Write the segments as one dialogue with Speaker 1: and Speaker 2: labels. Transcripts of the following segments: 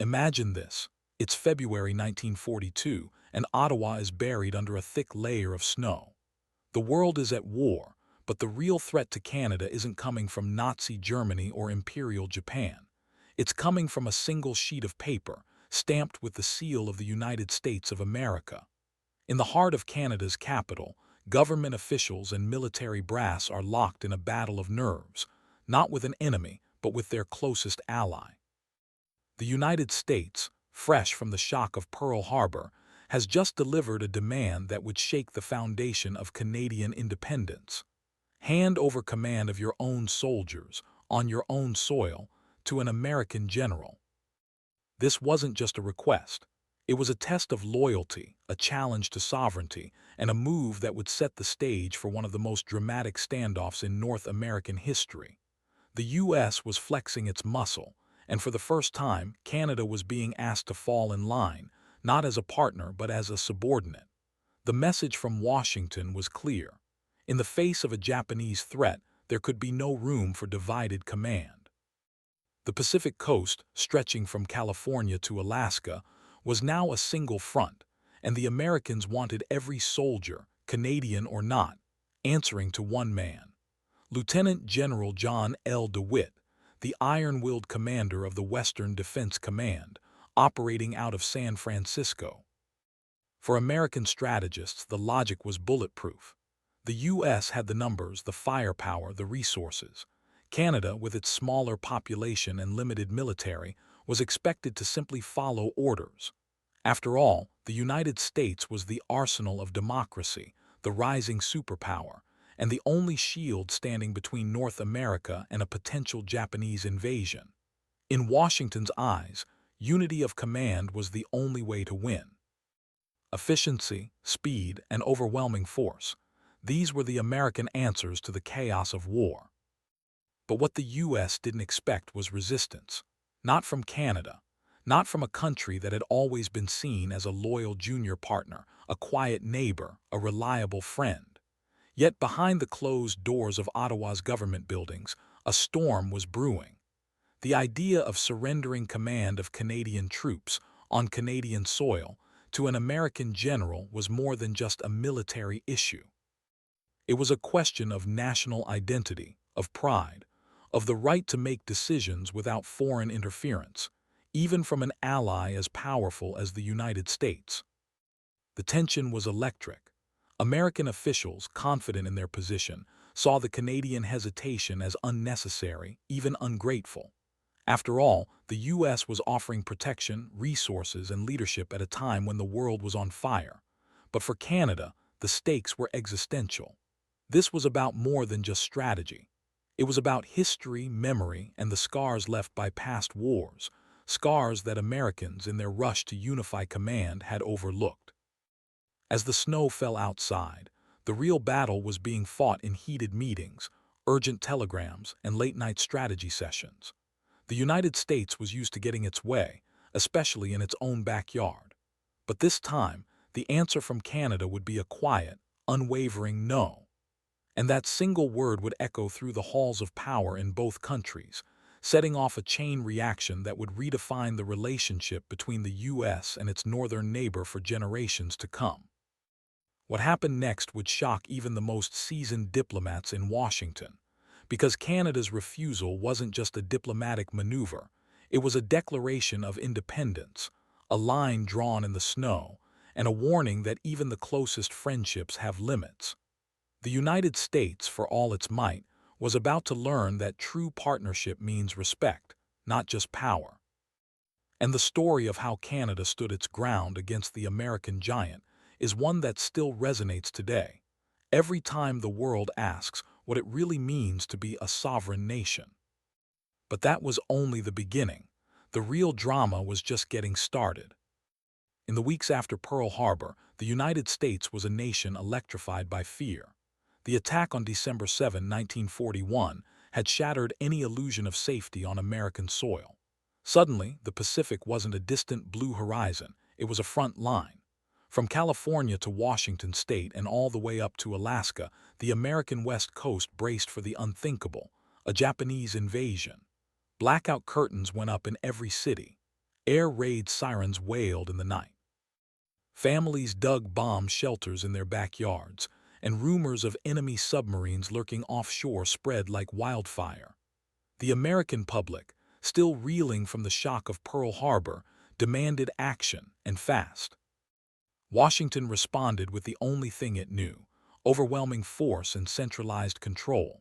Speaker 1: Imagine this. It's February 1942, and Ottawa is buried under a thick layer of snow. The world is at war, but the real threat to Canada isn't coming from Nazi Germany or Imperial Japan. It's coming from a single sheet of paper, stamped with the seal of the United States of America. In the heart of Canada's capital, government officials and military brass are locked in a battle of nerves, not with an enemy, but with their closest ally. The United States, fresh from the shock of Pearl Harbor, has just delivered a demand that would shake the foundation of Canadian independence. Hand over command of your own soldiers, on your own soil, to an American general. This wasn't just a request. It was a test of loyalty, a challenge to sovereignty, and a move that would set the stage for one of the most dramatic standoffs in North American history. The U.S. was flexing its muscle, and for the first time, Canada was being asked to fall in line, not as a partner but as a subordinate. The message from Washington was clear. In the face of a Japanese threat, there could be no room for divided command. The Pacific coast, stretching from California to Alaska, was now a single front, and the Americans wanted every soldier, Canadian or not, answering to one man. Lieutenant General John L. DeWitt, the iron-willed commander of the Western Defense Command, operating out of San Francisco. For American strategists, the logic was bulletproof. The U.S. had the numbers, the firepower, the resources. Canada, with its smaller population and limited military, was expected to simply follow orders. After all, the United States was the arsenal of democracy, the rising superpower, and the only shield standing between North America and a potential Japanese invasion. In Washington's eyes, unity of command was the only way to win. Efficiency, speed, and overwhelming force. These were the American answers to the chaos of war. But what the U.S. didn't expect was resistance. Not from Canada, not from a country that had always been seen as a loyal junior partner, a quiet neighbor, a reliable friend. Yet behind the closed doors of Ottawa's government buildings, a storm was brewing. The idea of surrendering command of Canadian troops on Canadian soil to an American general was more than just a military issue. It was a question of national identity, of pride, of the right to make decisions without foreign interference, even from an ally as powerful as the United States. The tension was electric. American officials, confident in their position, saw the Canadian hesitation as unnecessary, even ungrateful. After all, the U.S. was offering protection, resources, and leadership at a time when the world was on fire. But for Canada, the stakes were existential. This was about more than just strategy. It was about history, memory, and the scars left by past wars, scars that Americans, in their rush to unify command, had overlooked. As the snow fell outside, the real battle was being fought in heated meetings, urgent telegrams, and late-night strategy sessions. The United States was used to getting its way, especially in its own backyard. But this time, the answer from Canada would be a quiet, unwavering no. And that single word would echo through the halls of power in both countries, setting off a chain reaction that would redefine the relationship between the U.S. and its northern neighbor for generations to come. What happened next would shock even the most seasoned diplomats in Washington, because Canada's refusal wasn't just a diplomatic maneuver, it was a declaration of independence, a line drawn in the snow, and a warning that even the closest friendships have limits. The United States, for all its might, was about to learn that true partnership means respect, not just power. And the story of how Canada stood its ground against the American giant is one that still resonates today, every time the world asks what it really means to be a sovereign nation. But that was only the beginning. The real drama was just getting started. In the weeks after Pearl Harbor, the United States was a nation electrified by fear. The attack on December 7, 1941, had shattered any illusion of safety on American soil. Suddenly, the Pacific wasn't a distant blue horizon, it was a front line. From California to Washington State and all the way up to Alaska, the American West Coast braced for the unthinkable, a Japanese invasion. Blackout curtains went up in every city. Air raid sirens wailed in the night. Families dug bomb shelters in their backyards, and rumors of enemy submarines lurking offshore spread like wildfire. The American public, still reeling from the shock of Pearl Harbor, demanded action, and fast. Washington responded with the only thing it knew: overwhelming force and centralized control.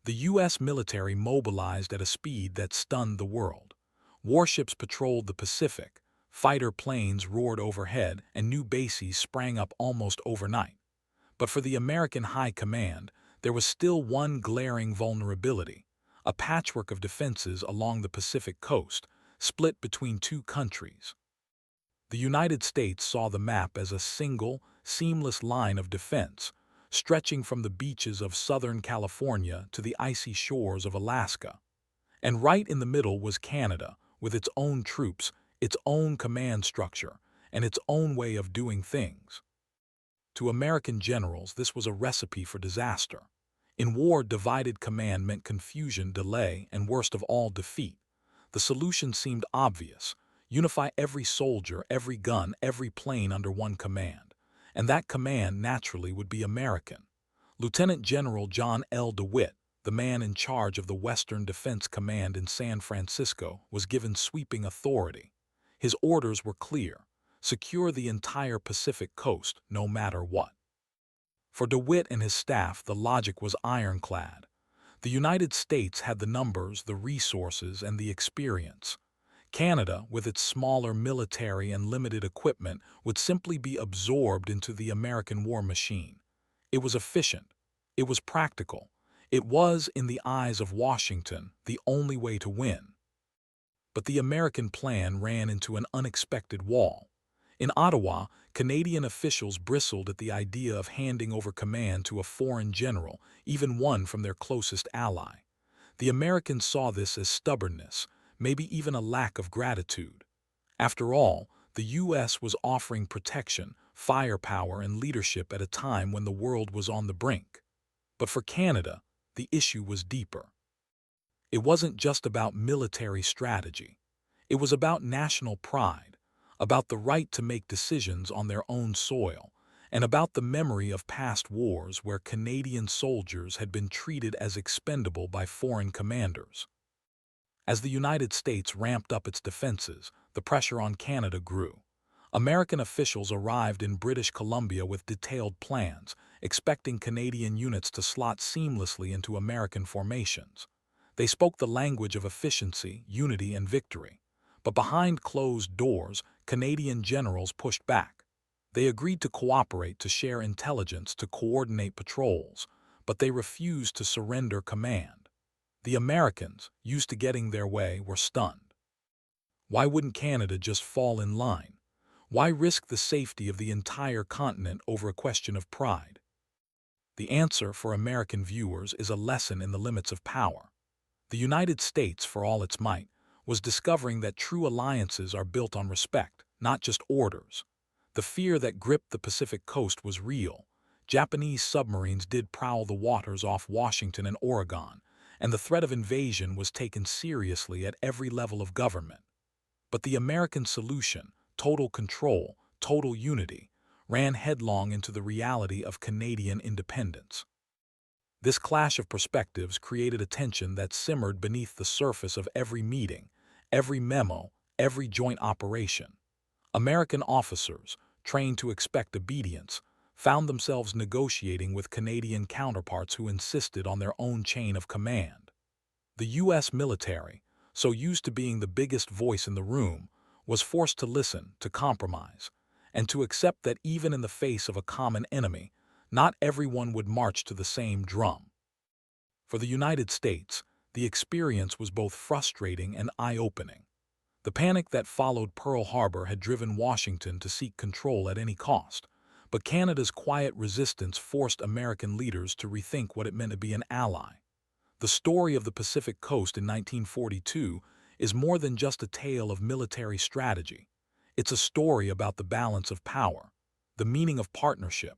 Speaker 1: The U.S. military mobilized at a speed that stunned the world. Warships patrolled the Pacific, fighter planes roared overhead, and new bases sprang up almost overnight. But for the American High Command, there was still one glaring vulnerability: a patchwork of defenses along the Pacific coast, split between two countries. The United States saw the map as a single, seamless line of defense, stretching from the beaches of Southern California to the icy shores of Alaska. And right in the middle was Canada, with its own troops, its own command structure, and its own way of doing things. To American generals, this was a recipe for disaster. In war, divided command meant confusion, delay, and worst of all, defeat. The solution seemed obvious: unify every soldier, every gun, every plane under one command. And that command naturally would be American. Lieutenant General John L. DeWitt, the man in charge of the Western Defense Command in San Francisco, was given sweeping authority. His orders were clear: secure the entire Pacific coast, no matter what. For DeWitt and his staff, the logic was ironclad. The United States had the numbers, the resources, and the experience. Canada, with its smaller military and limited equipment, would simply be absorbed into the American war machine. It was efficient. It was practical. It was, in the eyes of Washington, the only way to win. But the American plan ran into an unexpected wall. In Ottawa, Canadian officials bristled at the idea of handing over command to a foreign general, even one from their closest ally. The Americans saw this as stubbornness, maybe even a lack of gratitude. After all, the U.S. was offering protection, firepower, and leadership at a time when the world was on the brink. But for Canada, the issue was deeper. It wasn't just about military strategy. It was about national pride, about the right to make decisions on their own soil, and about the memory of past wars where Canadian soldiers had been treated as expendable by foreign commanders. As the United States ramped up its defenses, the pressure on Canada grew. American officials arrived in British Columbia with detailed plans, expecting Canadian units to slot seamlessly into American formations. They spoke the language of efficiency, unity, and victory. But behind closed doors, Canadian generals pushed back. They agreed to cooperate, to share intelligence, to coordinate patrols, but they refused to surrender command. The Americans, used to getting their way, were stunned. Why wouldn't Canada just fall in line? Why risk the safety of the entire continent over a question of pride? The answer, for American viewers, is a lesson in the limits of power. The United States, for all its might, was discovering that true alliances are built on respect, not just orders. The fear that gripped the Pacific coast was real. Japanese submarines did prowl the waters off Washington and Oregon, and the threat of invasion was taken seriously at every level of government. But the American solution, total control, total unity, ran headlong into the reality of Canadian independence. This clash of perspectives created a tension that simmered beneath the surface of every meeting, every memo, every joint operation. American officers, trained to expect obedience, found themselves negotiating with Canadian counterparts who insisted on their own chain of command. The U.S. military, so used to being the biggest voice in the room, was forced to listen, to compromise, and to accept that even in the face of a common enemy, not everyone would march to the same drum. For the United States, the experience was both frustrating and eye-opening. The panic that followed Pearl Harbor had driven Washington to seek control at any cost, but Canada's quiet resistance forced American leaders to rethink what it meant to be an ally. The story of the Pacific Coast in 1942 is more than just a tale of military strategy. It's a story about the balance of power, the meaning of partnership,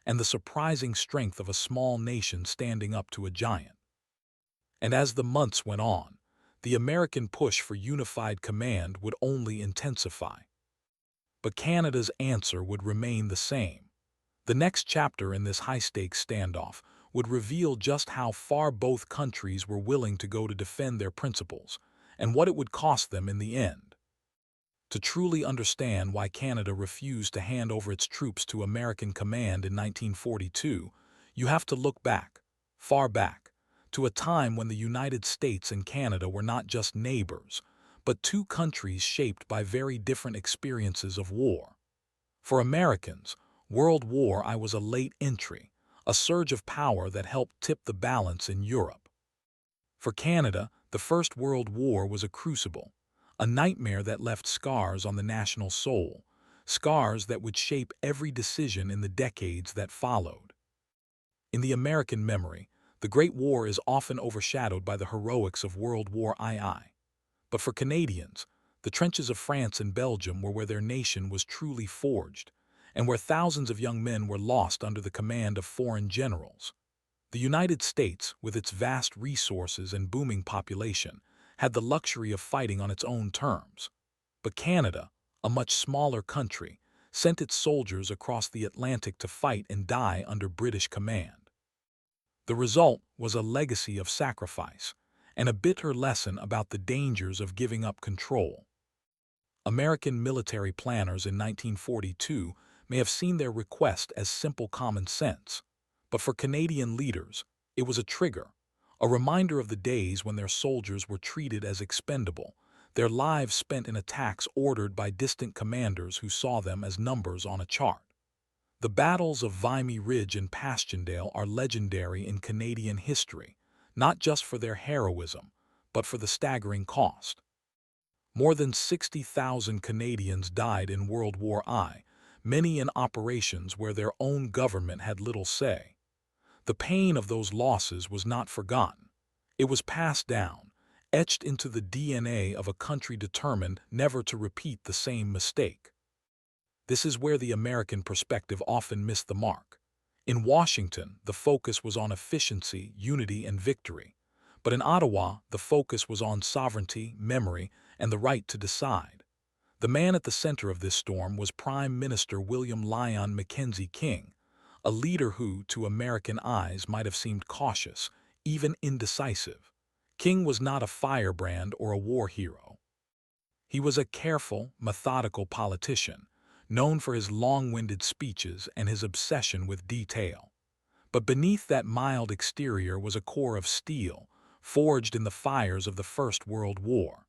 Speaker 1: and the surprising strength of a small nation standing up to a giant. And as the months went on, the American push for unified command would only intensify. But Canada's answer would remain the same. The next chapter in this high-stakes standoff would reveal just how far both countries were willing to go to defend their principles, and what it would cost them in the end. To truly understand why Canada refused to hand over its troops to American command in 1942, you have to look back, far back, to a time when the United States and Canada were not just neighbors, but two countries shaped by very different experiences of war. For Americans, World War I was a late entry, a surge of power that helped tip the balance in Europe. For Canada, the First World War was a crucible, a nightmare that left scars on the national soul, scars that would shape every decision in the decades that followed. In the American memory, the Great War is often overshadowed by the heroics of World War II. But for Canadians, the trenches of France and Belgium were where their nation was truly forged, and where thousands of young men were lost under the command of foreign generals. The United States, with its vast resources and booming population, had the luxury of fighting on its own terms. But Canada, a much smaller country, sent its soldiers across the Atlantic to fight and die under British command. The result was a legacy of sacrifice, and a bitter lesson about the dangers of giving up control. American military planners in 1942 may have seen their request as simple common sense, but for Canadian leaders, it was a trigger, a reminder of the days when their soldiers were treated as expendable, their lives spent in attacks ordered by distant commanders who saw them as numbers on a chart. The battles of Vimy Ridge and Passchendaele are legendary in Canadian history, not just for their heroism, but for the staggering cost. More than 60,000 Canadians died in World War I, many in operations where their own government had little say. The pain of those losses was not forgotten. It was passed down, etched into the DNA of a country determined never to repeat the same mistake. This is where the American perspective often missed the mark. In Washington, the focus was on efficiency, unity, and victory. But in Ottawa, the focus was on sovereignty, memory, and the right to decide. The man at the center of this storm was Prime Minister William Lyon Mackenzie King, a leader who, to American eyes, might have seemed cautious, even indecisive. King was not a firebrand or a war hero. He was a careful, methodical politician, known for his long-winded speeches and his obsession with detail. But beneath that mild exterior was a core of steel, forged in the fires of the First World War.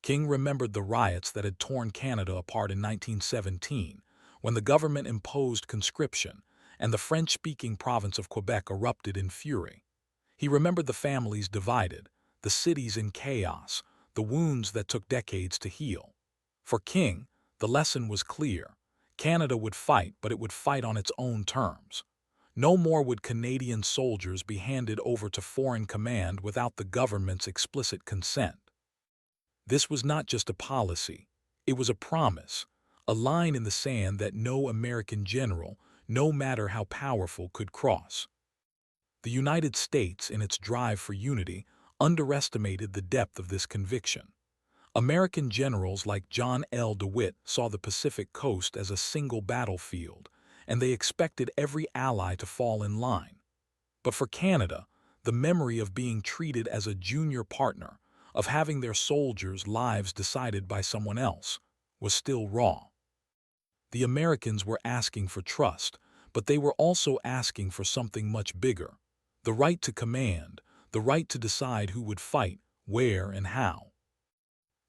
Speaker 1: King remembered the riots that had torn Canada apart in 1917, when the government imposed conscription, and the French-speaking province of Quebec erupted in fury. He remembered the families divided, the cities in chaos, the wounds that took decades to heal. For King, the lesson was clear. Canada would fight, but it would fight on its own terms. No more would Canadian soldiers be handed over to foreign command without the government's explicit consent. This was not just a policy, it was a promise, a line in the sand that no American general, no matter how powerful, could cross. The United States, in its drive for unity, underestimated the depth of this conviction. American generals like John L. DeWitt saw the Pacific coast as a single battlefield, and they expected every ally to fall in line. But for Canada, the memory of being treated as a junior partner, of having their soldiers' lives decided by someone else, was still raw. The Americans were asking for trust, but they were also asking for something much bigger: the right to command, the right to decide who would fight, where, and how.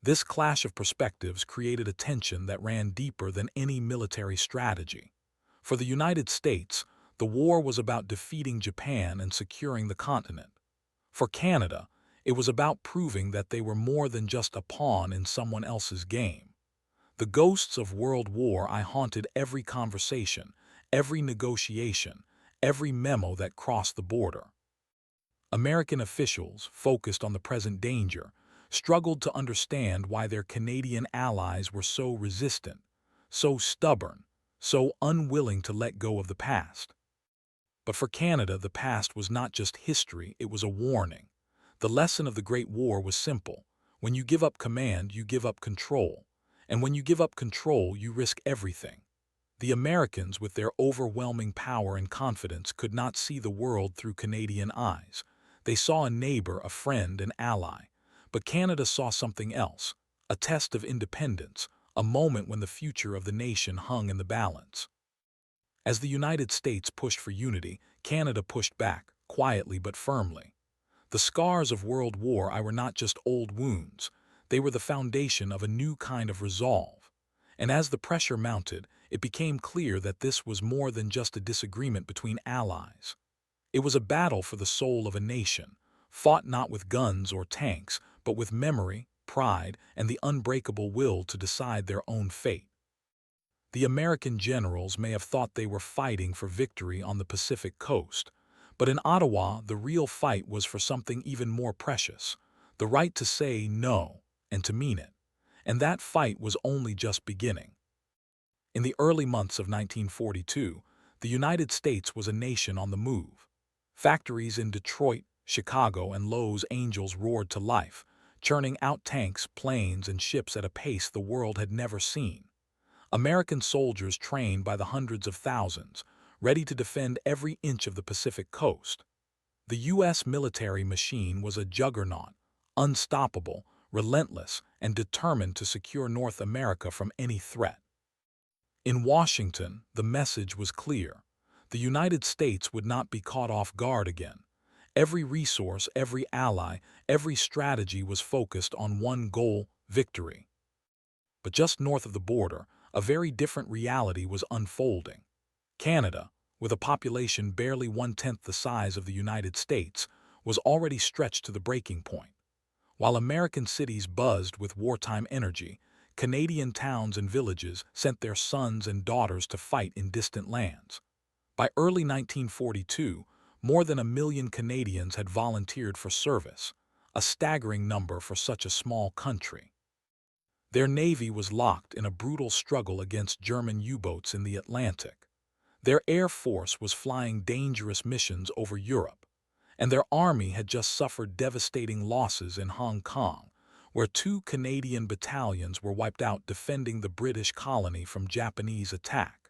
Speaker 1: This clash of perspectives created a tension that ran deeper than any military strategy. For the United States, the war was about defeating Japan and securing the continent. For Canada, it was about proving that they were more than just a pawn in someone else's game. The ghosts of World War I haunted every conversation, every negotiation, every memo that crossed the border. American officials, focused on the present danger, struggled to understand why their Canadian allies were so resistant, so stubborn, so unwilling to let go of the past. But for Canada, the past was not just history, it was a warning. The lesson of the Great War was simple. When you give up command, you give up control. And when you give up control, you risk everything. The Americans, with their overwhelming power and confidence, could not see the world through Canadian eyes. They saw a neighbor, a friend, an ally. But Canada saw something else, a test of independence, a moment when the future of the nation hung in the balance. As the United States pushed for unity, Canada pushed back, quietly but firmly. The scars of World War I were not just old wounds, they were the foundation of a new kind of resolve. And as the pressure mounted, it became clear that this was more than just a disagreement between allies. It was a battle for the soul of a nation, fought not with guns or tanks, but with memory, pride, and the unbreakable will to decide their own fate. The American generals may have thought they were fighting for victory on the Pacific coast, but in Ottawa, the real fight was for something even more precious, the right to say no and to mean it. And that fight was only just beginning. In the early months of 1942, the United States was a nation on the move. Factories in Detroit, Chicago, and Los Angeles roared to life, churning out tanks, planes, and ships at a pace the world had never seen. American soldiers trained by the hundreds of thousands, ready to defend every inch of the Pacific coast. The U.S. military machine was a juggernaut, unstoppable, relentless, and determined to secure North America from any threat. In Washington, the message was clear. The United States would not be caught off guard again. Every resource, every ally, every strategy was focused on one goal: victory. But just north of the border, a very different reality was unfolding. Canada, with a population barely one-tenth the size of the United States, was already stretched to the breaking point. While American cities buzzed with wartime energy, Canadian towns and villages sent their sons and daughters to fight in distant lands. By early 1942, more than 1 million Canadians had volunteered for service, a staggering number for such a small country. Their navy was locked in a brutal struggle against German U-boats in the Atlantic. Their air force was flying dangerous missions over Europe, and their army had just suffered devastating losses in Hong Kong, where 2 Canadian battalions were wiped out defending the British colony from Japanese attack.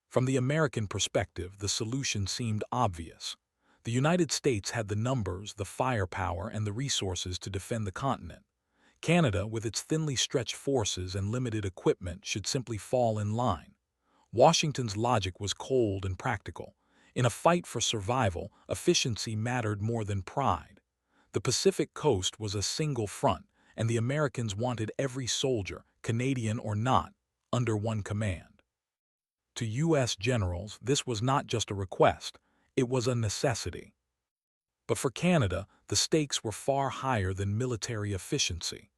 Speaker 1: From the American perspective, the solution seemed obvious. The United States had the numbers, the firepower, and the resources to defend the continent. Canada, with its thinly stretched forces and limited equipment, should simply fall in line. Washington's logic was cold and practical. In a fight for survival, efficiency mattered more than pride. The Pacific coast was a single front, and the Americans wanted every soldier, Canadian or not, under one command. To U.S. generals, this was not just a request, it was a necessity. But for Canada, the stakes were far higher than military efficiency.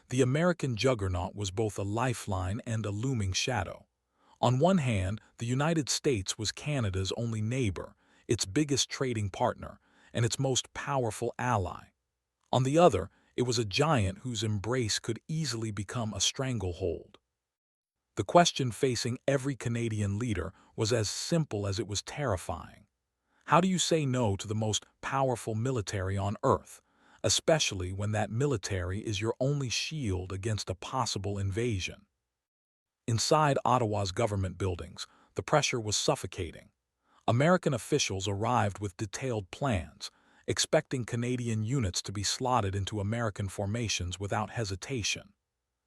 Speaker 1: The American juggernaut was both a lifeline and a looming shadow. On one hand, the United States was Canada's only neighbor, its biggest trading partner, and its most powerful ally. On the other, it was a giant whose embrace could easily become a stranglehold. The question facing every Canadian leader was as simple as it was terrifying. How do you say no to the most powerful military on Earth, especially when that military is your only shield against a possible invasion? Inside Ottawa's government buildings, the pressure was suffocating. American officials arrived with detailed plans, expecting Canadian units to be slotted into American formations without hesitation.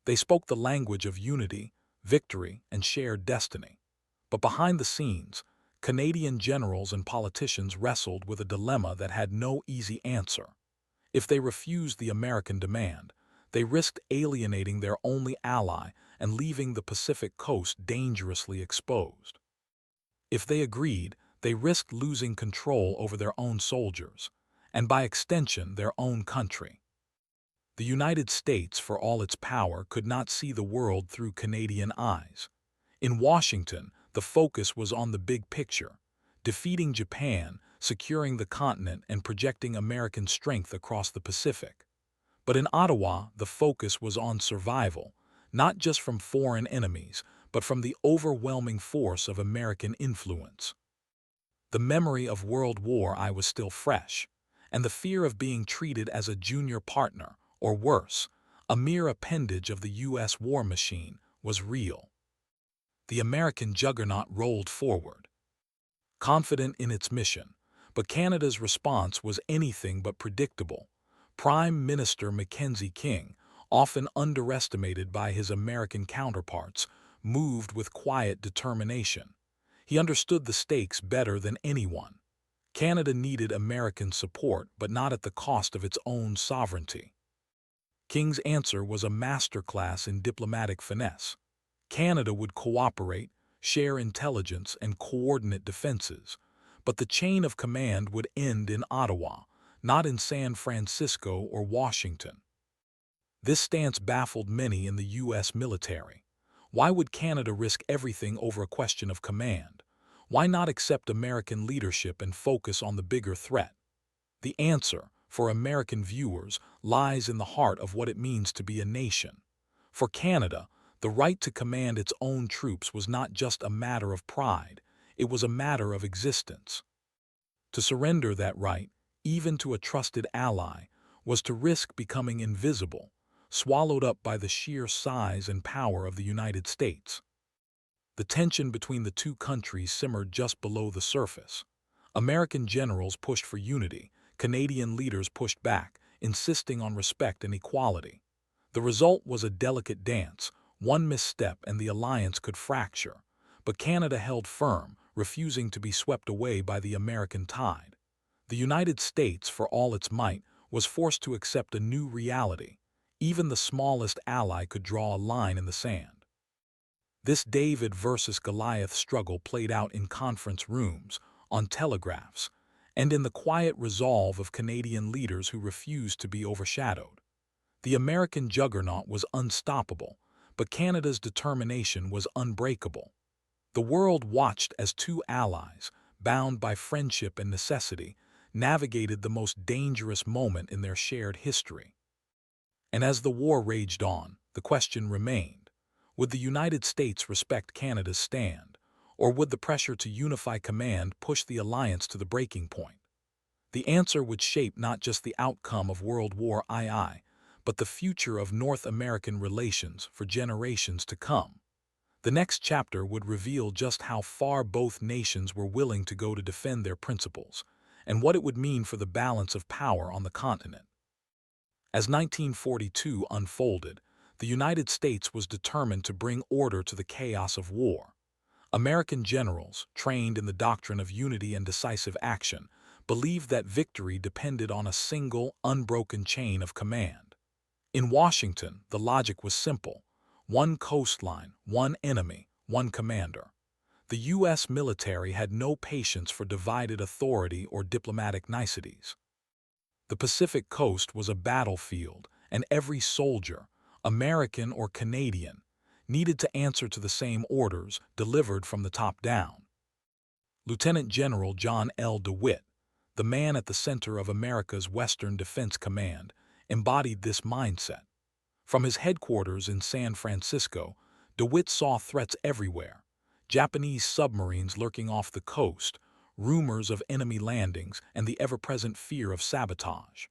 Speaker 1: They spoke the language of unity, victory, and shared destiny. But behind the scenes, Canadian generals and politicians wrestled with a dilemma that had no easy answer. If they refused the American demand, they risked alienating their only ally and leaving the Pacific coast dangerously exposed. If they agreed, they risked losing control over their own soldiers, and by extension their own country. The United States, for all its power, could not see the world through Canadian eyes. In Washington, the focus was on the big picture: defeating Japan, securing the continent, and projecting American strength across the Pacific. But in Ottawa, the focus was on survival, not just from foreign enemies, but from the overwhelming force of American influence. The memory of World War I was still fresh, and the fear of being treated as a junior partner, or worse, a mere appendage of the U.S. war machine, was real. The American juggernaut rolled forward, confident in its mission, but Canada's response was anything but predictable. Prime Minister Mackenzie King, often underestimated by his American counterparts, moved with quiet determination. He understood the stakes better than anyone. Canada needed American support, but not at the cost of its own sovereignty. King's answer was a masterclass in diplomatic finesse. Canada would cooperate, share intelligence, and coordinate defenses, but the chain of command would end in Ottawa, not in San Francisco or Washington. This stance baffled many in the U.S. military. Why would Canada risk everything over a question of command? Why not accept American leadership and focus on the bigger threat? The answer, for American viewers, lies in the heart of what it means to be a nation. For Canada, the right to command its own troops was not just a matter of pride, it was a matter of existence. To surrender that right, even to a trusted ally, was to risk becoming invisible, swallowed up by the sheer size and power of the United States. The tension between the two countries simmered just below the surface. American generals pushed for unity, Canadian leaders pushed back, insisting on respect and equality. The result was a delicate dance. One misstep and the alliance could fracture, but Canada held firm, refusing to be swept away by the American tide. The United States, for all its might, was forced to accept a new reality. Even the smallest ally could draw a line in the sand. This David versus Goliath struggle played out in conference rooms, on telegraphs, and in the quiet resolve of Canadian leaders who refused to be overshadowed. The American juggernaut was unstoppable, but Canada's determination was unbreakable. The world watched as two allies, bound by friendship and necessity, navigated the most dangerous moment in their shared history. And as the war raged on, the question remained: would the United States respect Canada's stand, or would the pressure to unify command push the alliance to the breaking point? The answer would shape not just the outcome of World War II, but the future of North American relations for generations to come. The next chapter would reveal just how far both nations were willing to go to defend their principles, and what it would mean for the balance of power on the continent. As 1942 unfolded, the United States was determined to bring order to the chaos of war. American generals, trained in the doctrine of unity and decisive action, believed that victory depended on a single, unbroken chain of command. In Washington, the logic was simple: one coastline, one enemy, one commander. The U.S. military had no patience for divided authority or diplomatic niceties. The Pacific coast was a battlefield, and every soldier, American or Canadian, needed to answer to the same orders delivered from the top down. Lieutenant General John L. DeWitt, the man at the center of America's Western Defense Command, embodied this mindset. From his headquarters in San Francisco, DeWitt saw threats everywhere: Japanese submarines lurking off the coast, rumors of enemy landings, and the ever-present fear of sabotage.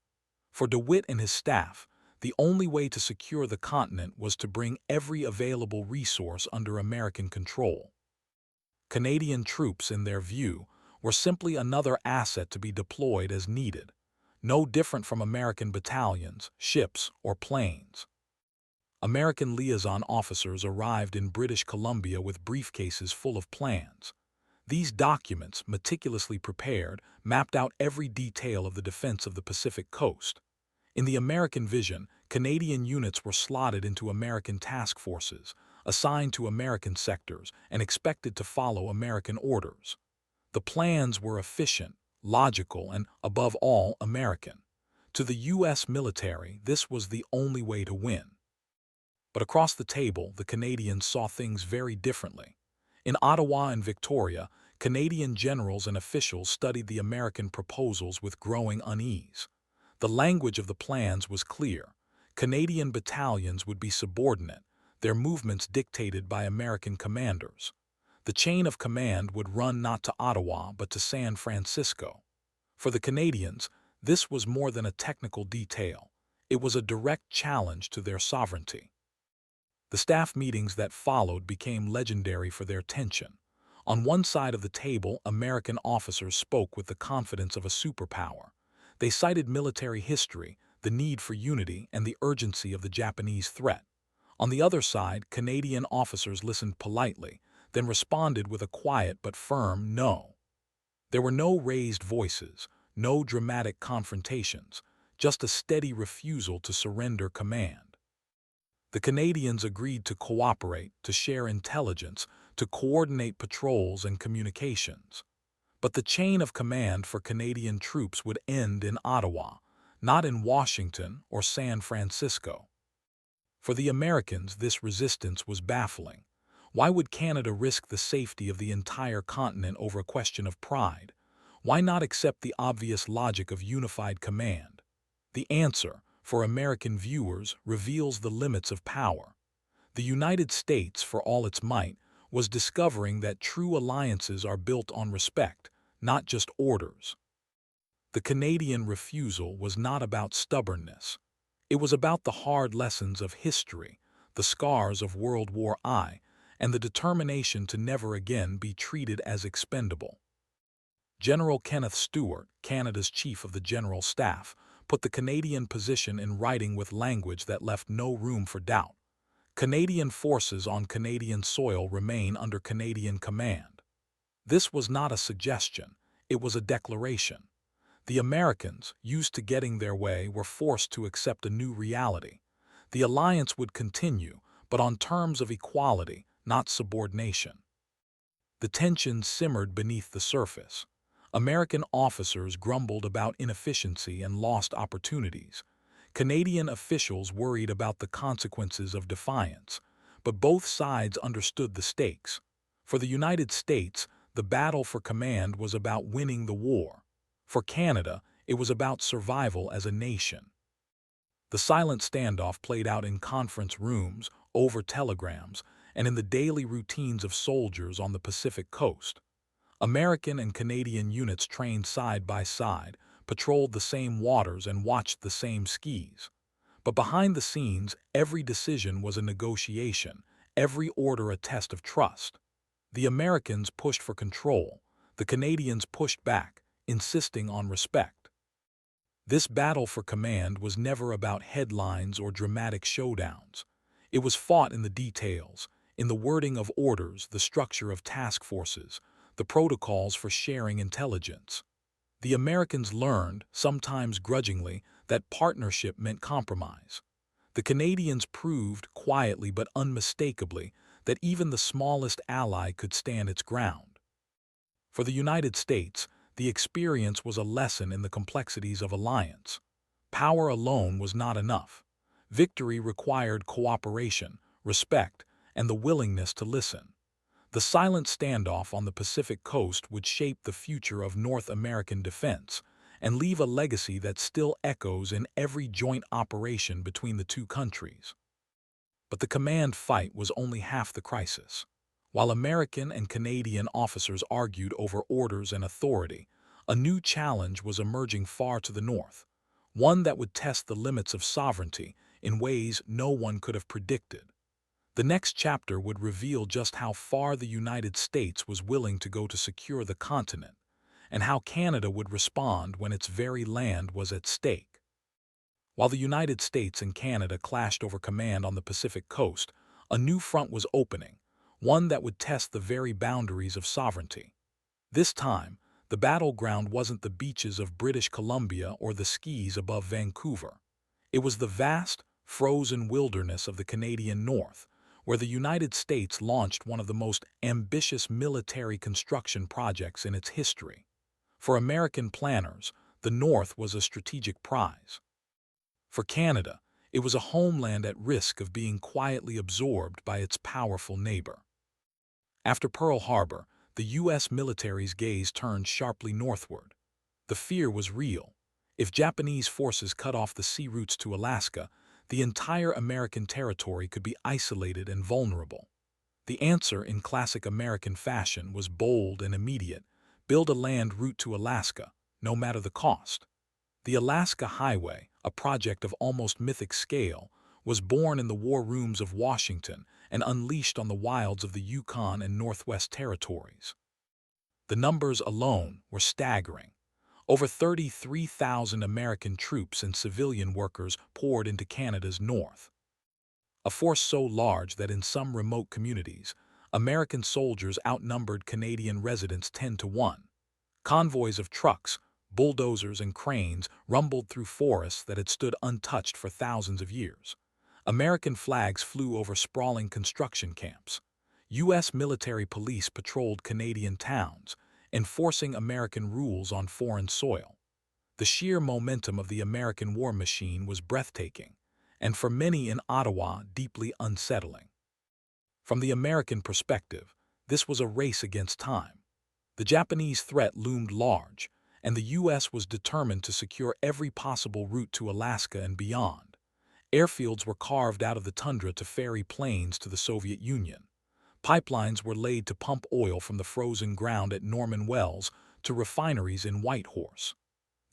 Speaker 1: For DeWitt and his staff, the only way to secure the continent was to bring every available resource under American control. Canadian troops, in their view, were simply another asset to be deployed as needed, no different from American battalions, ships, or planes. American liaison officers arrived in British Columbia with briefcases full of plans. These documents, meticulously prepared, mapped out every detail of the defense of the Pacific coast. In the American vision, Canadian units were slotted into American task forces, assigned to American sectors, and expected to follow American orders. The plans were efficient, logical, and, above all, American. To the U.S. military, this was the only way to win. But across the table, the Canadians saw things very differently. In Ottawa and Victoria, Canadian generals and officials studied the American proposals with growing unease. The language of the plans was clear: Canadian battalions would be subordinate, their movements dictated by American commanders. The chain of command would run not to Ottawa but to San Francisco. For the Canadians, This was more than a technical detail. It was a direct challenge to their sovereignty. The staff meetings that followed became legendary for their tension. On one side of the table, American officers spoke with the confidence of a superpower. They cited military history, the need for unity, and the urgency of the Japanese threat. On the other side, Canadian officers listened politely, then responded with a quiet but firm no. There were no raised voices, no dramatic confrontations, just a steady refusal to surrender command. The Canadians agreed to cooperate, to share intelligence, to coordinate patrols and communications. But the chain of command for Canadian troops would end in Ottawa, not in Washington or San Francisco. For the Americans, this resistance was baffling. Why would Canada risk the safety of the entire continent over a question of pride? Why not accept the obvious logic of unified command? The answer, for American viewers, reveals the limits of power. The United States, for all its might, was discovering that true alliances are built on respect, not just orders. The Canadian refusal was not about stubbornness. It was about the hard lessons of history, the scars of World War I, and the determination to never again be treated as expendable. General Kenneth Stewart, Canada's Chief of the General Staff, put the Canadian position in writing with language that left no room for doubt. Canadian forces on Canadian soil remain under Canadian command. This was not a suggestion, it was a declaration. The Americans, used to getting their way, were forced to accept a new reality. The alliance would continue, but on terms of equality, not subordination. The tension simmered beneath the surface. American officers grumbled about inefficiency and lost opportunities. Canadian officials worried about the consequences of defiance, but both sides understood the stakes. For the United States, the battle for command was about winning the war. For Canada, it was about survival as a nation. The silent standoff played out in conference rooms, over telegrams, and in the daily routines of soldiers on the Pacific coast. American and Canadian units trained side by side, patrolled the same waters, and watched the same skis. But behind the scenes, every decision was a negotiation, every order a test of trust. The Americans pushed for control, the Canadians pushed back, insisting on respect. This battle for command was never about headlines or dramatic showdowns. It was fought in the details, in the wording of orders, the structure of task forces, the protocols for sharing intelligence. The Americans learned, sometimes grudgingly, that partnership meant compromise. The Canadians proved, quietly but unmistakably, that even the smallest ally could stand its ground. For the United States, the experience was a lesson in the complexities of alliance. Power alone was not enough. Victory required cooperation, respect, and the willingness to listen. The silent standoff on the Pacific coast would shape the future of North American defense and leave a legacy that still echoes in every joint operation between the two countries. But the command fight was only half the crisis. While American and Canadian officers argued over orders and authority, a new challenge was emerging far to the north, one that would test the limits of sovereignty in ways no one could have predicted. The next chapter would reveal just how far the United States was willing to go to secure the continent, and how Canada would respond when its very land was at stake. While the United States and Canada clashed over command on the Pacific coast, a new front was opening, one that would test the very boundaries of sovereignty. This time, the battleground wasn't the beaches of British Columbia or the skis above Vancouver. It was the vast, frozen wilderness of the Canadian North, where the United States launched one of the most ambitious military construction projects in its history. For American planners, the North was a strategic prize. For Canada, it was a homeland at risk of being quietly absorbed by its powerful neighbor. After Pearl Harbor, the U.S. military's gaze turned sharply northward. The fear was real. If Japanese forces cut off the sea routes to Alaska, the entire American territory could be isolated and vulnerable. The answer, in classic American fashion, was bold and immediate: build a land route to Alaska, no matter the cost. The Alaska Highway, a project of almost mythic scale, was born in the war rooms of Washington and unleashed on the wilds of the Yukon and Northwest Territories. The numbers alone were staggering. Over 33,000 American troops and civilian workers poured into Canada's north. A force so large that in some remote communities, American soldiers outnumbered Canadian residents 10 to 1. Convoys of trucks, bulldozers, and cranes rumbled through forests that had stood untouched for thousands of years. American flags flew over sprawling construction camps. U.S. military police patrolled Canadian towns, enforcing American rules on foreign soil. The sheer momentum of the American war machine was breathtaking, and for many in Ottawa, deeply unsettling. From the American perspective, this was a race against time. The Japanese threat loomed large, and the U.S. was determined to secure every possible route to Alaska and beyond. Airfields were carved out of the tundra to ferry planes to the Soviet Union. Pipelines were laid to pump oil from the frozen ground at Norman Wells to refineries in Whitehorse.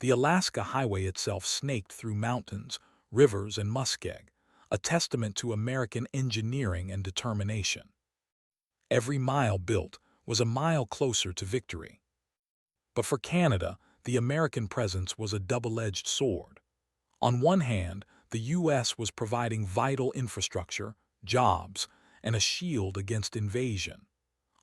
Speaker 1: The Alaska Highway itself snaked through mountains, rivers, and muskeg, a testament to American engineering and determination. Every mile built was a mile closer to victory. But for Canada, the American presence was a double-edged sword. On one hand, the U.S. was providing vital infrastructure, jobs, and a shield against invasion.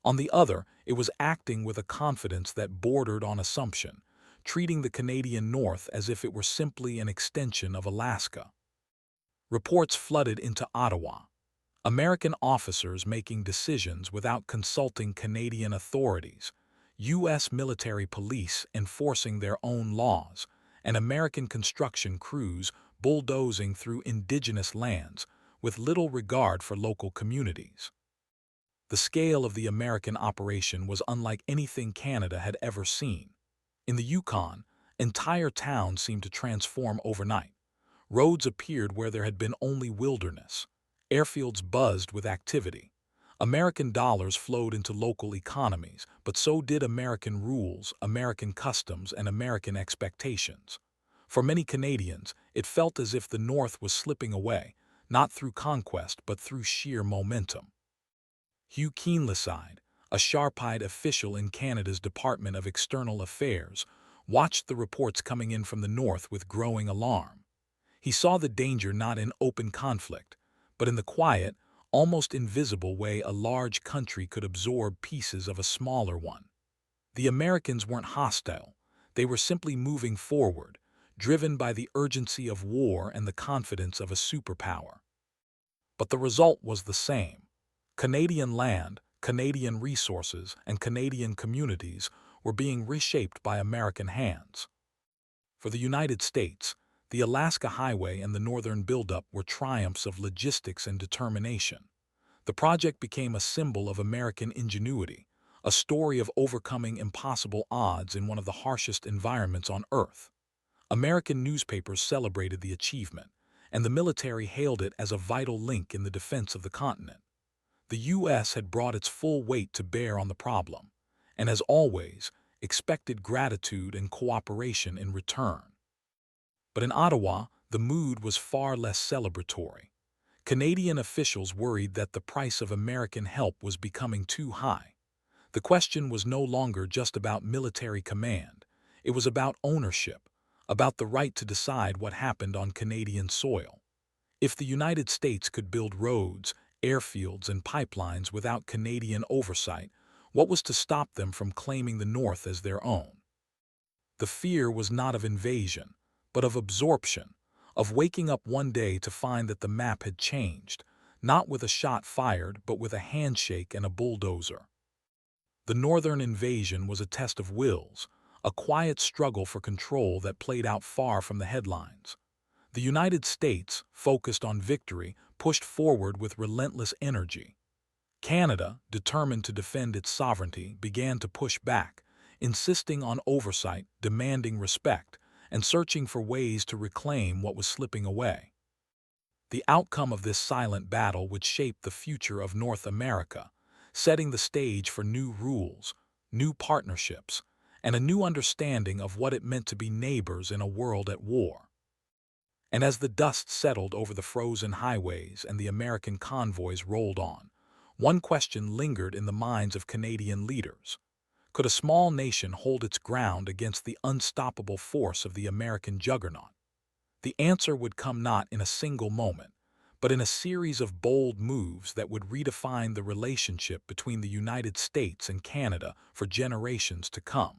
Speaker 1: On the other, it was acting with a confidence that bordered on assumption, treating the Canadian North as if it were simply an extension of Alaska. Reports flooded into Ottawa. American officers making decisions without consulting Canadian authorities, U.S. military police enforcing their own laws, and American construction crews bulldozing through indigenous lands with little regard for local communities. The scale of the American operation was unlike anything Canada had ever seen. In the Yukon, entire towns seemed to transform overnight. Roads appeared where there had been only wilderness. Airfields buzzed with activity. American dollars flowed into local economies, but so did American rules, American customs, and American expectations. For many Canadians, it felt as if the North was slipping away, not through conquest but through sheer momentum. Hugh Keenleside, a sharp-eyed official in Canada's Department of External Affairs, watched the reports coming in from the North with growing alarm. He saw the danger not in open conflict, but in the quiet, almost invisible way a large country could absorb pieces of a smaller one. The Americans weren't hostile. They were simply moving forward, driven by the urgency of war and the confidence of a superpower. But the result was the same. Canadian land, Canadian resources, and Canadian communities were being reshaped by American hands. For the United States, the Alaska Highway and the Northern buildup were triumphs of logistics and determination. The project became a symbol of American ingenuity, a story of overcoming impossible odds in one of the harshest environments on Earth. American newspapers celebrated the achievement, and the military hailed it as a vital link in the defense of the continent. The U.S. had brought its full weight to bear on the problem, and as always, expected gratitude and cooperation in return. But in Ottawa, the mood was far less celebratory. Canadian officials worried that the price of American help was becoming too high. The question was no longer just about military command. It was about ownership, about the right to decide what happened on Canadian soil. If the United States could build roads, airfields, and pipelines without Canadian oversight, what was to stop them from claiming the North as their own? The fear was not of invasion, but of absorption, of waking up one day to find that the map had changed, not with a shot fired, but with a handshake and a bulldozer. The Northern invasion was a test of wills, a quiet struggle for control that played out far from the headlines. The United States, focused on victory, pushed forward with relentless energy. Canada, determined to defend its sovereignty, began to push back, insisting on oversight, demanding respect, and searching for ways to reclaim what was slipping away. The outcome of this silent battle would shape the future of North America, setting the stage for new rules, new partnerships, and a new understanding of what it meant to be neighbors in a world at war. And as the dust settled over the frozen highways and the American convoys rolled on, one question lingered in the minds of Canadian leaders. Could a small nation hold its ground against the unstoppable force of the American juggernaut? The answer would come not in a single moment, but in a series of bold moves that would redefine the relationship between the United States and Canada for generations to come.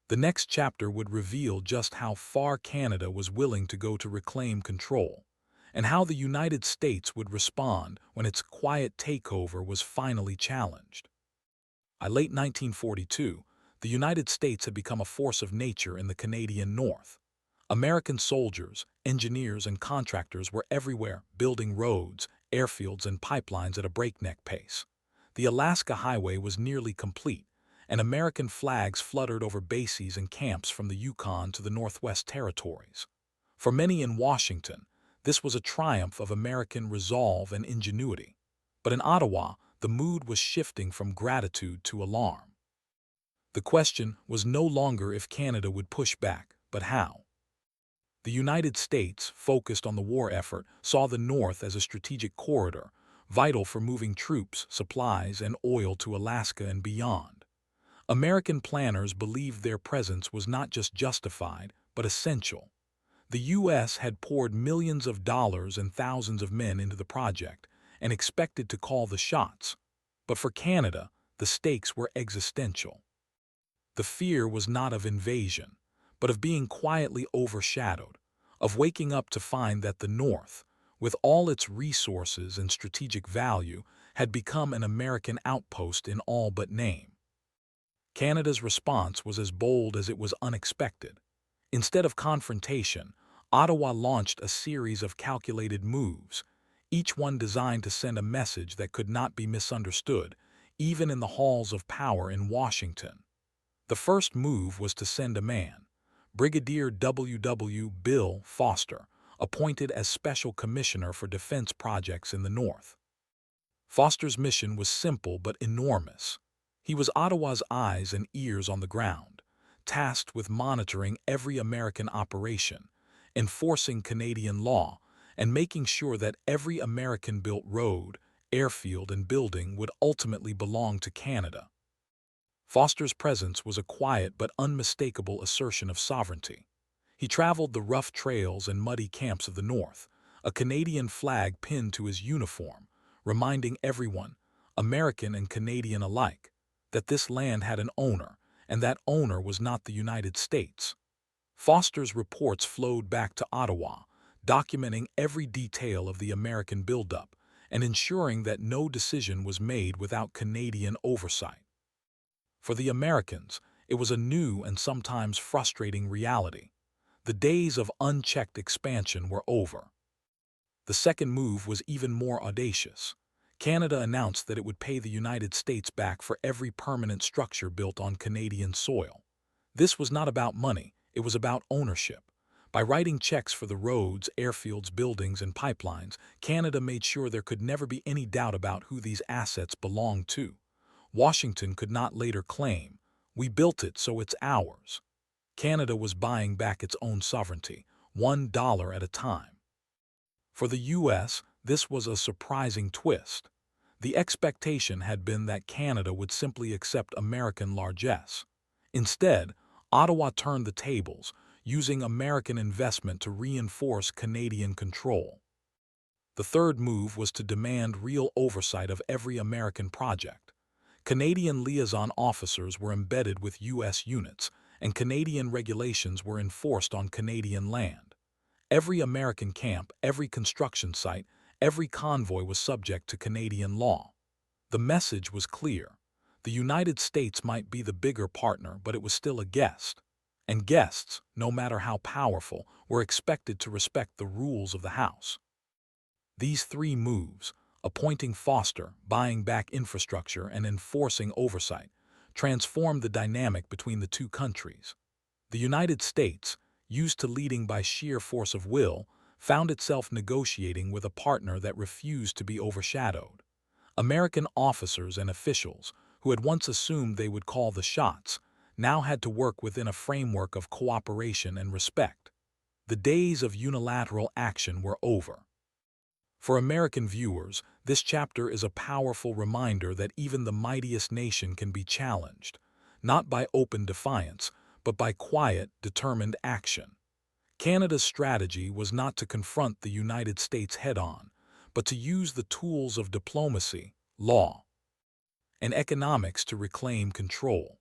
Speaker 1: The next chapter would reveal just how far Canada was willing to go to reclaim control, and how the United States would respond when its quiet takeover was finally challenged. By late 1942, the United States had become a force of nature in the Canadian North. American soldiers, engineers, and contractors were everywhere, building roads, airfields, and pipelines at a breakneck pace. The Alaska Highway was nearly complete, and American flags fluttered over bases and camps from the Yukon to the Northwest Territories. For many in Washington, this was a triumph of American resolve and ingenuity. But in Ottawa, the mood was shifting from gratitude to alarm. The question was no longer if Canada would push back, but how. The United States, focused on the war effort, saw the North as a strategic corridor, vital for moving troops, supplies, and oil to Alaska and beyond. American planners believed their presence was not just justified, but essential. The U.S. had poured millions of dollars and thousands of men into the project and expected to call the shots. But for Canada, the stakes were existential. The fear was not of invasion, but of being quietly overshadowed, of waking up to find that the North, with all its resources and strategic value, had become an American outpost in all but name. Canada's response was as bold as it was unexpected. Instead of confrontation, Ottawa launched a series of calculated moves, each one designed to send a message that could not be misunderstood, even in the halls of power in Washington. The first move was to send a man, Brigadier Bill Foster, appointed as Special Commissioner for Defense Projects in the North. Foster's mission was simple but enormous. He was Ottawa's eyes and ears on the ground, tasked with monitoring every American operation, enforcing Canadian law, and making sure that every American-built road, airfield, and building would ultimately belong to Canada. Foster's presence was a quiet but unmistakable assertion of sovereignty. He traveled the rough trails and muddy camps of the North, a Canadian flag pinned to his uniform, reminding everyone, American and Canadian alike, that this land had an owner, and that owner was not the United States. Foster's reports flowed back to Ottawa, documenting every detail of the American buildup and ensuring that no decision was made without Canadian oversight. For the Americans, it was a new and sometimes frustrating reality. The days of unchecked expansion were over. The second move was even more audacious. Canada announced that it would pay the United States back for every permanent structure built on Canadian soil. This was not about money, it was about ownership. By writing checks for the roads, airfields, buildings, and pipelines, Canada made sure there could never be any doubt about who these assets belonged to. Washington could not later claim, "We built it, so it's ours." Canada was buying back its own sovereignty, $1 at a time. For the U.S., this was a surprising twist. The expectation had been that Canada would simply accept American largesse. Instead, Ottawa turned the tables, using American investment to reinforce Canadian control. The third move was to demand real oversight of every American project. Canadian liaison officers were embedded with U.S. units, and Canadian regulations were enforced on Canadian land. Every American camp, every construction site, every convoy was subject to Canadian law. The message was clear. The United States might be the bigger partner, but it was still a guest. And guests, no matter how powerful, were expected to respect the rules of the House. These three moves, appointing Foster, buying back infrastructure, and enforcing oversight, transformed the dynamic between the two countries. The United States, used to leading by sheer force of will, found itself negotiating with a partner that refused to be overshadowed. American officers and officials, who had once assumed they would call the shots, now had to work within a framework of cooperation and respect. The days of unilateral action were over. For American viewers, this chapter is a powerful reminder that even the mightiest nation can be challenged, not by open defiance, but by quiet, determined action. Canada's strategy was not to confront the United States head-on, but to use the tools of diplomacy, law, and economics to reclaim control.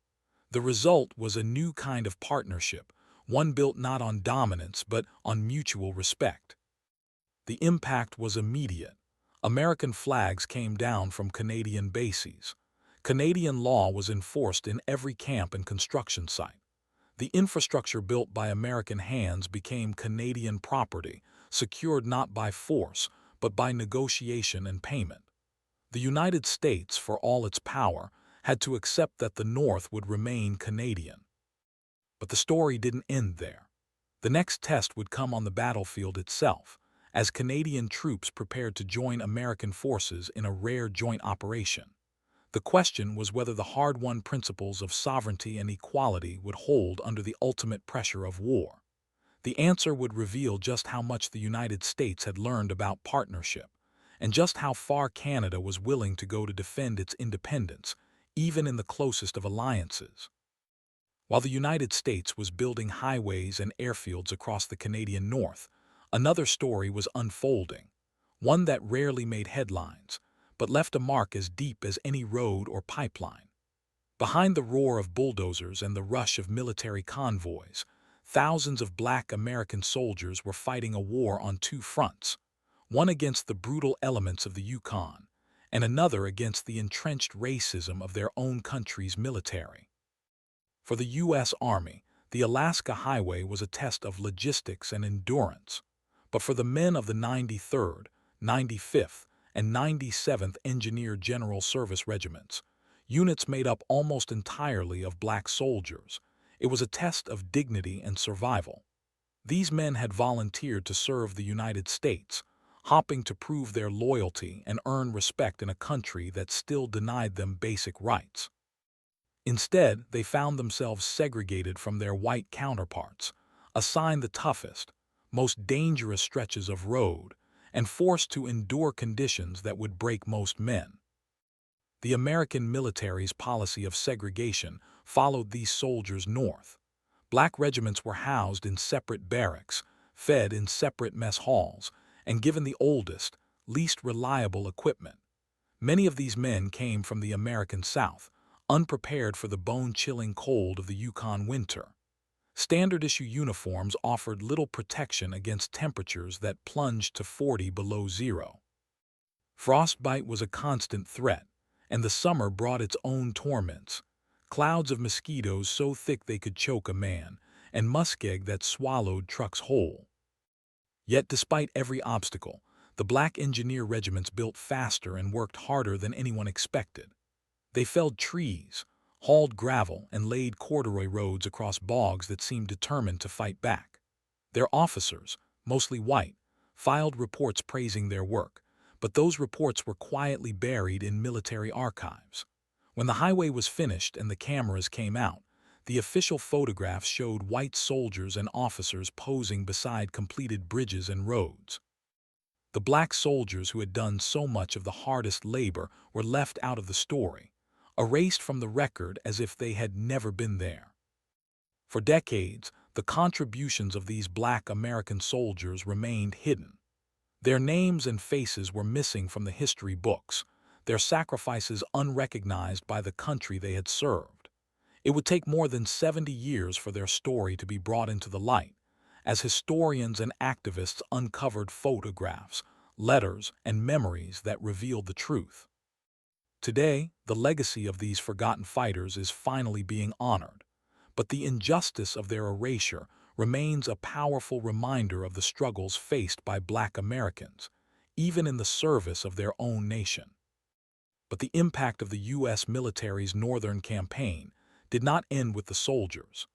Speaker 1: The result was a new kind of partnership, one built not on dominance but on mutual respect. The impact was immediate. American flags came down from Canadian bases. Canadian law was enforced in every camp and construction site. The infrastructure built by American hands became Canadian property, secured not by force, but by negotiation and payment. The United States, for all its power, had to accept that the North would remain Canadian. But the story didn't end there. The next test would come on the battlefield itself, as Canadian troops prepared to join American forces in a rare joint operation. The question was whether the hard-won principles of sovereignty and equality would hold under the ultimate pressure of war. The answer would reveal just how much the United States had learned about partnership, and just how far Canada was willing to go to defend its independence, even in the closest of alliances. While the United States was building highways and airfields across the Canadian North, another story was unfolding, one that rarely made headlines, but left a mark as deep as any road or pipeline. Behind the roar of bulldozers and the rush of military convoys, thousands of Black American soldiers were fighting a war on two fronts, one against the brutal elements of the Yukon, and another against the entrenched racism of their own country's military. For the U.S. Army, the Alaska Highway was a test of logistics and endurance, but for the men of the 93rd, 95th, and 97th Engineer General Service Regiments, units made up almost entirely of Black soldiers, it was a test of dignity and survival. These men had volunteered to serve the United States, hoping to prove their loyalty and earn respect in a country that still denied them basic rights. Instead, they found themselves segregated from their white counterparts, assigned the toughest, most dangerous stretches of road, and forced to endure conditions that would break most men. The American military's policy of segregation followed these soldiers north. Black regiments were housed in separate barracks, fed in separate mess halls, and given the oldest, least reliable equipment. Many of these men came from the American South, unprepared for the bone-chilling cold of the Yukon winter. Standard-issue uniforms offered little protection against temperatures that plunged to 40 below zero. Frostbite was a constant threat, and the summer brought its own torments. Clouds of mosquitoes so thick they could choke a man, and muskeg that swallowed trucks whole. Yet despite every obstacle, the Black engineer regiments built faster and worked harder than anyone expected. They felled trees, hauled gravel, and laid corduroy roads across bogs that seemed determined to fight back. Their officers, mostly white, filed reports praising their work, but those reports were quietly buried in military archives. When the highway was finished and the cameras came out, the official photographs showed white soldiers and officers posing beside completed bridges and roads. The Black soldiers who had done so much of the hardest labor were left out of the story, erased from the record as if they had never been there. For decades, the contributions of these Black American soldiers remained hidden. Their names and faces were missing from the history books, their sacrifices unrecognized by the country they had served. It would take more than 70 years for their story to be brought into the light, as historians and activists uncovered photographs, letters, and memories that revealed the truth. Today, the legacy of these forgotten fighters is finally being honored, but the injustice of their erasure remains a powerful reminder of the struggles faced by Black Americans, even in the service of their own nation. But the impact of the U.S. military's Northern campaign did not end with the soldiers.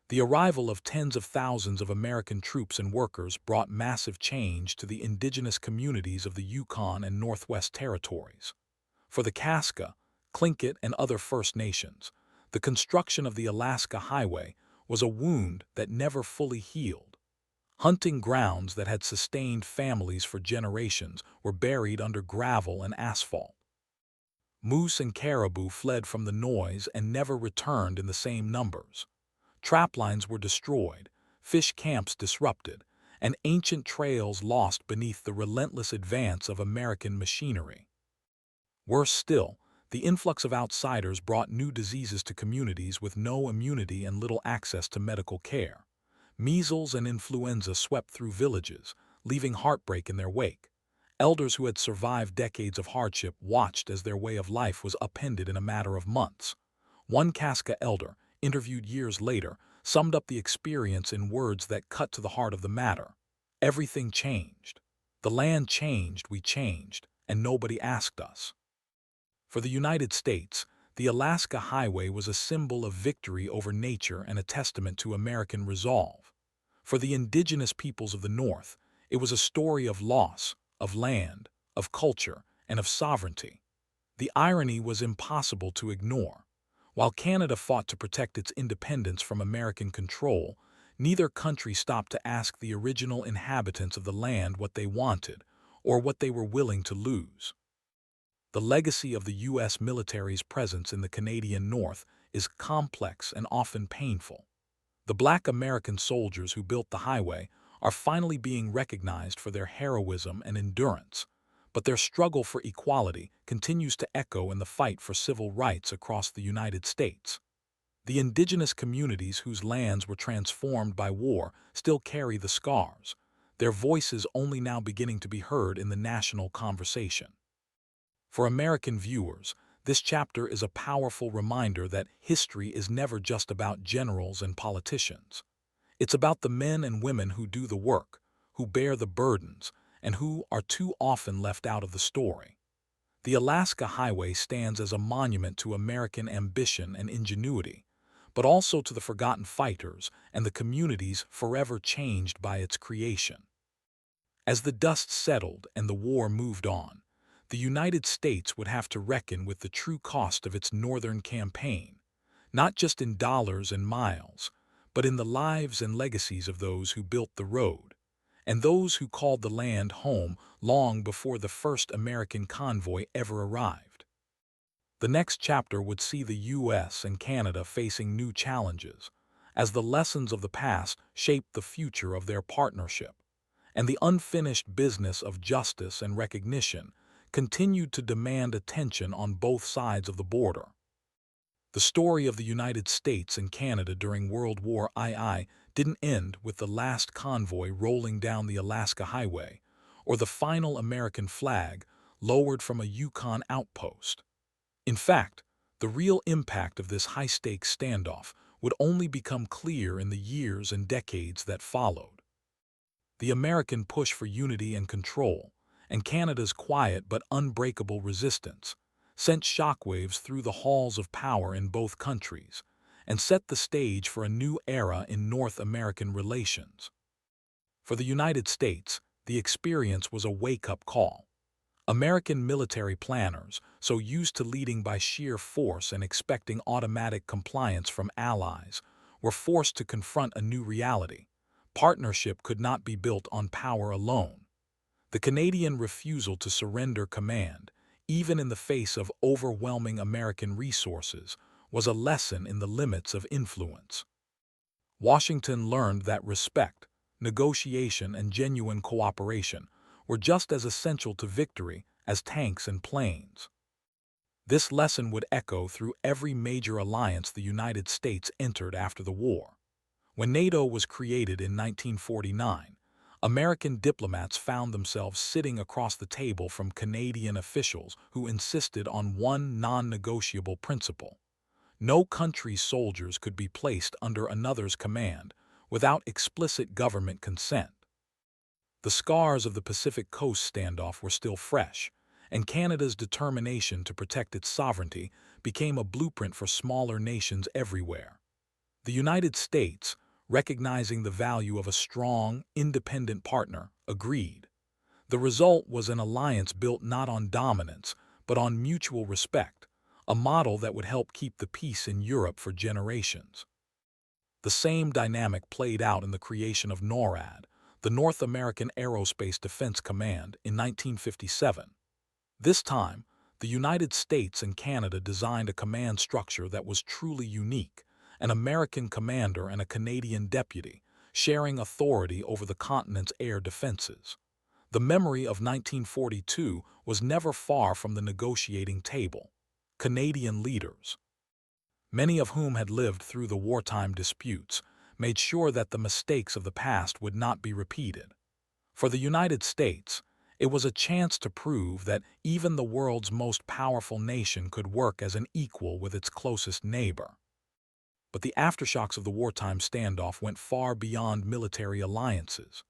Speaker 1: The arrival of tens of thousands of American troops and workers brought massive change to the indigenous communities of the Yukon and Northwest Territories. For the Kaska, Tlingit, and other First Nations, The construction of the Alaska Highway was a wound that never fully healed. Hunting grounds that had sustained families for generations were buried under gravel and asphalt. Moose and caribou fled from the noise and never returned in the same numbers. Traplines were destroyed, fish camps disrupted, and ancient trails lost beneath the relentless advance of American machinery. Worse still, the influx of outsiders brought new diseases to communities with no immunity and little access to medical care. Measles and influenza swept through villages, leaving heartbreak in their wake. Elders who had survived decades of hardship watched as their way of life was upended in a matter of months. One Casca elder, interviewed years later, summed up the experience in words that cut to the heart of the matter. Everything changed. The land changed, we changed, and nobody asked us. For the United States, the Alaska Highway was a symbol of victory over nature and a testament to American resolve. For the indigenous peoples of the North, it was a story of loss, of land, of culture, and of sovereignty. The irony was impossible to ignore. While Canada fought to protect its independence from American control, neither country stopped to ask the original inhabitants of the land what they wanted or what they were willing to lose. The legacy of the U.S. military's presence in the Canadian North is complex and often painful. The Black American soldiers who built the highway are finally being recognized for their heroism and endurance, but their struggle for equality continues to echo in the fight for civil rights across the United States. The indigenous communities whose lands were transformed by war still carry the scars, their voices only now beginning to be heard in the national conversation. For American viewers, this chapter is a powerful reminder that history is never just about generals and politicians. It's about the men and women who do the work, who bear the burdens, and who are too often left out of the story. The Alaska Highway stands as a monument to American ambition and ingenuity, but also to the forgotten fighters and the communities forever changed by its creation. As the dust settled and the war moved on, the United States would have to reckon with the true cost of its northern campaign, not just in dollars and miles, but in the lives and legacies of those who built the road, and those who called the land home long before the first American convoy ever arrived. The next chapter would see the U.S. and Canada facing new challenges, as the lessons of the past shaped the future of their partnership, and the unfinished business of justice and recognition continued to demand attention on both sides of the border. The story of the United States and Canada during World War II didn't end with the last convoy rolling down the Alaska Highway or the final American flag lowered from a Yukon outpost. In fact, the real impact of this high-stakes standoff would only become clear in the years and decades that followed. The American push for unity and control, and Canada's quiet but unbreakable resistance, sent shockwaves through the halls of power in both countries and set the stage for a new era in North American relations. For the United States, the experience was a wake-up call. American military planners, so used to leading by sheer force and expecting automatic compliance from allies, were forced to confront a new reality. Partnership could not be built on power alone. The Canadian refusal to surrender command, even in the face of overwhelming American resources, was a lesson in the limits of influence. Washington learned that respect, negotiation, and genuine cooperation were just as essential to victory as tanks and planes. This lesson would echo through every major alliance the United States entered after the war. When NATO was created in 1949, American diplomats found themselves sitting across the table from Canadian officials who insisted on one non-negotiable principle: no country's soldiers could be placed under another's command without explicit government consent. The scars of the Pacific Coast standoff were still fresh, and Canada's determination to protect its sovereignty became a blueprint for smaller nations everywhere. The United States, recognizing the value of a strong, independent partner, agreed. The result was an alliance built not on dominance, but on mutual respect, a model that would help keep the peace in Europe for generations. The same dynamic played out in the creation of NORAD, the North American Aerospace Defense Command, in 1957. This time, the United States and Canada designed a command structure that was truly unique, an American commander and a Canadian deputy, sharing authority over the continent's air defenses. The memory of 1942 was never far from the negotiating table. Canadian leaders, many of whom had lived through the wartime disputes, made sure that the mistakes of the past would not be repeated. For the United States, it was a chance to prove that even the world's most powerful nation could work as an equal with its closest neighbor. But the aftershocks of the wartime standoff went far beyond military alliances.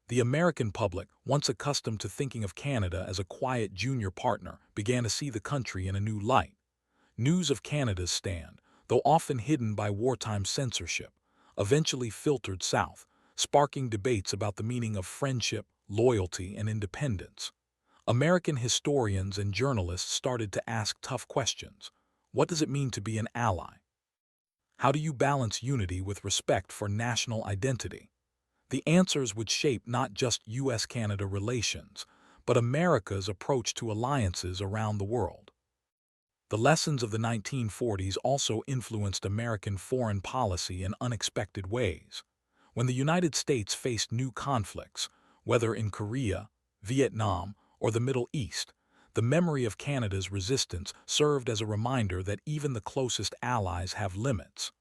Speaker 1: The American public, once accustomed to thinking of Canada as a quiet junior partner, began to see the country in a new light. News of Canada's stand, though often hidden by wartime censorship, eventually filtered south, sparking debates about the meaning of friendship, loyalty, and independence. American historians and journalists started to ask tough questions. What does it mean to be an ally? How do you balance unity with respect for national identity? The answers would shape not just U.S. Canada relations, but America's approach to alliances around the world. The lessons of the 1940s also influenced American foreign policy in unexpected ways. When the United States faced new conflicts, whether in Korea, Vietnam, or the Middle East, the memory of Canada's resistance served as a reminder that even the closest allies have limits.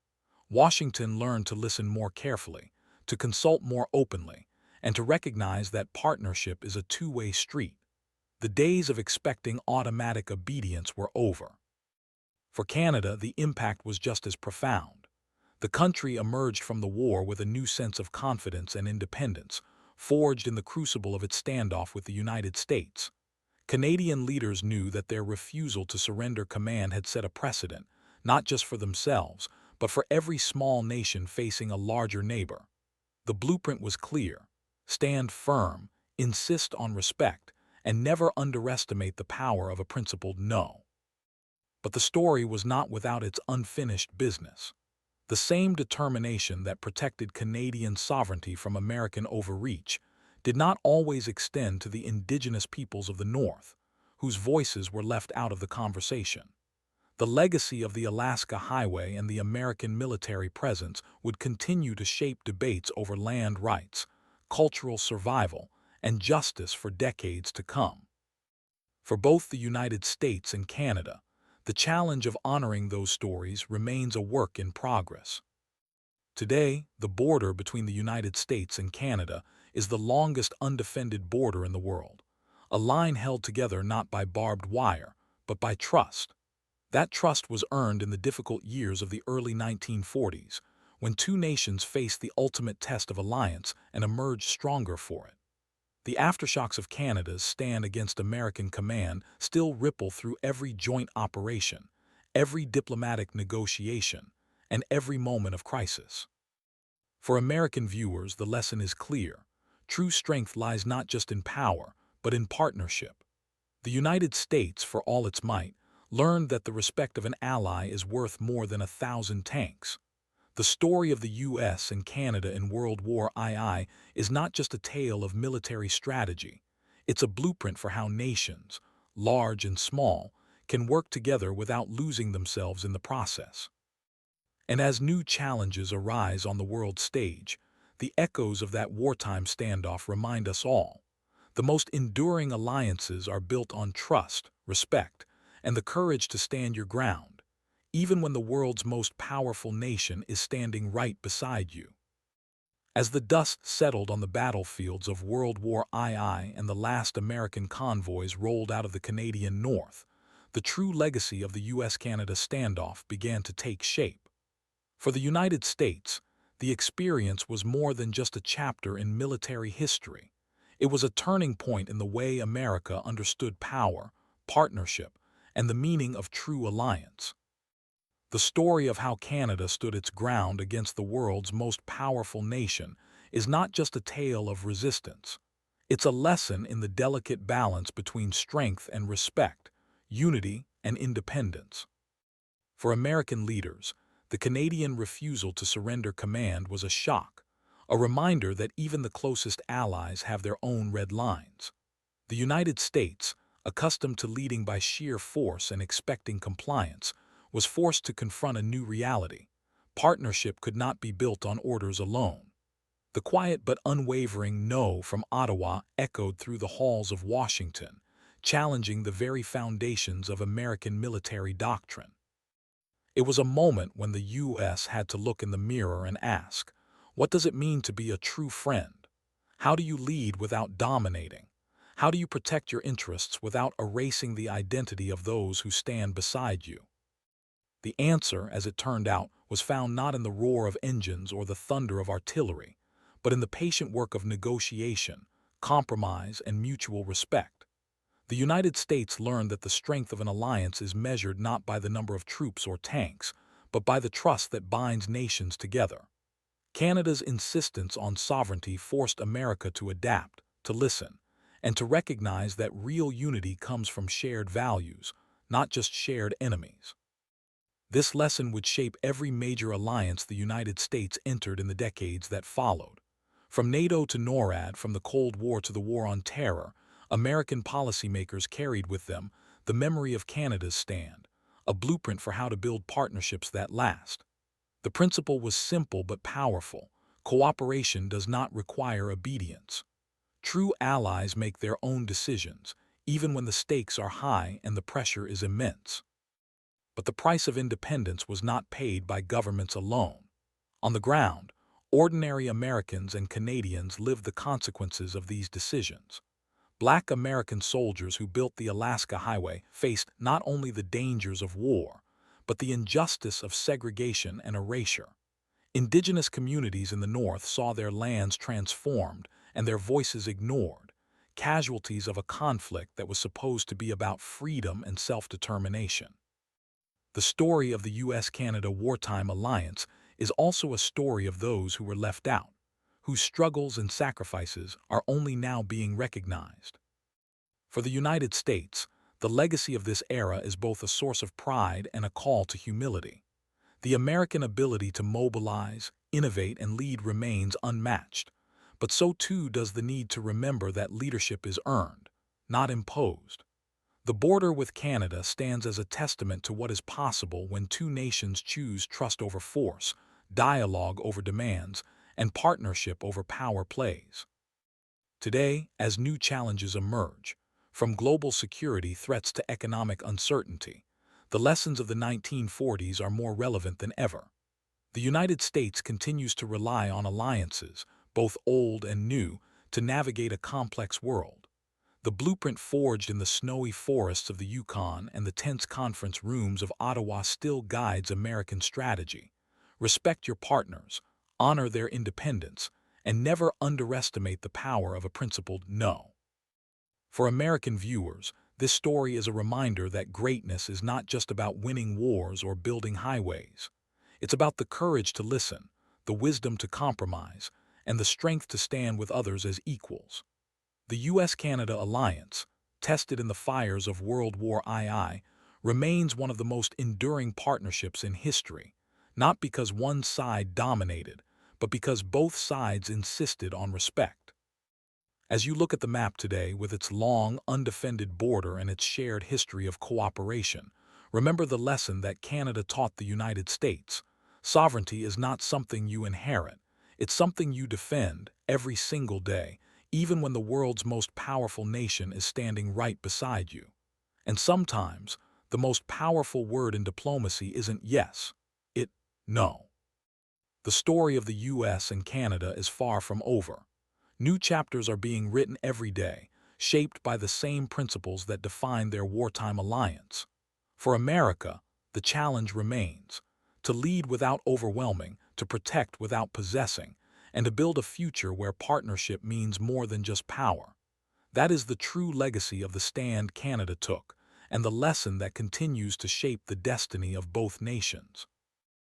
Speaker 1: Washington learned to listen more carefully, to consult more openly, and to recognize that partnership is a two-way street. The days of expecting automatic obedience were over. For Canada, the impact was just as profound. The country emerged from the war with a new sense of confidence and independence, forged in the crucible of its standoff with the United States. Canadian leaders knew that their refusal to surrender command had set a precedent, not just for themselves, but for every small nation facing a larger neighbor. The blueprint was clear: stand firm, insist on respect, and never underestimate the power of a principled no. But the story was not without its unfinished business. The same determination that protected Canadian sovereignty from American overreach did not always extend to the indigenous peoples of the North, whose voices were left out of the conversation. The legacy of the Alaska Highway and the American military presence would continue to shape debates over land rights, cultural survival, and justice for decades to come. For both the United States and Canada, the challenge of honoring those stories remains a work in progress. Today, the border between the United States and Canada is the longest undefended border in the world, a line held together not by barbed wire, but by trust. That trust was earned in the difficult years of the early 1940s, when two nations faced the ultimate test of alliance and emerged stronger for it. The aftershocks of Canada's stand against American command still ripple through every joint operation, every diplomatic negotiation, and every moment of crisis. For American viewers, the lesson is clear. True strength lies not just in power, but in partnership. The United States, for all its might, learned that the respect of an ally is worth more than 1,000 tanks. The story of the U.S. and Canada in World War II is not just a tale of military strategy. It's a blueprint for how nations, large and small, can work together without losing themselves in the process. And as new challenges arise on the world stage, the echoes of that wartime standoff remind us all. The most enduring alliances are built on trust, respect, and the courage to stand your ground, even when the world's most powerful nation is standing right beside you. As the dust settled on the battlefields of World War II and the last American convoys rolled out of the Canadian North, the true legacy of the U.S. Canada standoff began to take shape. For the United States, the experience was more than just a chapter in military history. It was a turning point in the way America understood power, partnership, and the meaning of true alliance. The story of how Canada stood its ground against the world's most powerful nation is not just a tale of resistance. It's a lesson in the delicate balance between strength and respect, unity and independence. For American leaders, the Canadian refusal to surrender command was a shock, a reminder that even the closest allies have their own red lines. The United States, accustomed to leading by sheer force and expecting compliance, was forced to confront a new reality. Partnership could not be built on orders alone. The quiet but unwavering no from Ottawa echoed through the halls of Washington, challenging the very foundations of American military doctrine. It was a moment when the U.S. had to look in the mirror and ask, what does it mean to be a true friend? How do you lead without dominating? How do you protect your interests without erasing the identity of those who stand beside you? The answer, as it turned out, was found not in the roar of engines or the thunder of artillery, but in the patient work of negotiation, compromise, and mutual respect. The United States learned that the strength of an alliance is measured not by the number of troops or tanks, but by the trust that binds nations together. Canada's insistence on sovereignty forced America to adapt, to listen, and to recognize that real unity comes from shared values, not just shared enemies. This lesson would shape every major alliance the United States entered in the decades that followed. From NATO to NORAD, from the Cold War to the War on Terror, American policymakers carried with them the memory of Canada's stand, a blueprint for how to build partnerships that last. The principle was simple but powerful. Cooperation does not require obedience. True allies make their own decisions, even when the stakes are high and the pressure is immense. But the price of independence was not paid by governments alone. On the ground, ordinary Americans and Canadians lived the consequences of these decisions. Black American soldiers who built the Alaska Highway faced not only the dangers of war, but the injustice of segregation and erasure. Indigenous communities in the North saw their lands transformed and their voices ignored, casualties of a conflict that was supposed to be about freedom and self-determination. The story of the U.S. Canada wartime alliance is also a story of those who were left out, whose struggles and sacrifices are only now being recognized. For the United States, the legacy of this era is both a source of pride and a call to humility. The American ability to mobilize, innovate, and lead remains unmatched, but so too does the need to remember that leadership is earned, not imposed. The border with Canada stands as a testament to what is possible when two nations choose trust over force, dialogue over demands, and partnership over power plays. Today, as new challenges emerge, from global security threats to economic uncertainty, the lessons of the 1940s are more relevant than ever. The United States continues to rely on alliances, both old and new, to navigate a complex world. The blueprint forged in the snowy forests of the Yukon and the tense conference rooms of Ottawa still guides American strategy. Respect your partners, honor their independence, and never underestimate the power of a principled no. For American viewers, this story is a reminder that greatness is not just about winning wars or building highways. It's about the courage to listen, the wisdom to compromise, and the strength to stand with others as equals. The U.S. Canada alliance, tested in the fires of World War II, remains one of the most enduring partnerships in history, not because one side dominated, but because both sides insisted on respect. As you look at the map today with its long, undefended border and its shared history of cooperation, remember the lesson that Canada taught the United States. Sovereignty is not something you inherit. It's something you defend every single day, even when the world's most powerful nation is standing right beside you. And sometimes, the most powerful word in diplomacy isn't yes, it's no. The story of the U.S. and Canada is far from over. New chapters are being written every day, shaped by the same principles that define their wartime alliance. For America, the challenge remains: to lead without overwhelming, to protect without possessing, and to build a future where partnership means more than just power. That is the true legacy of the stand Canada took, and the lesson that continues to shape the destiny of both nations.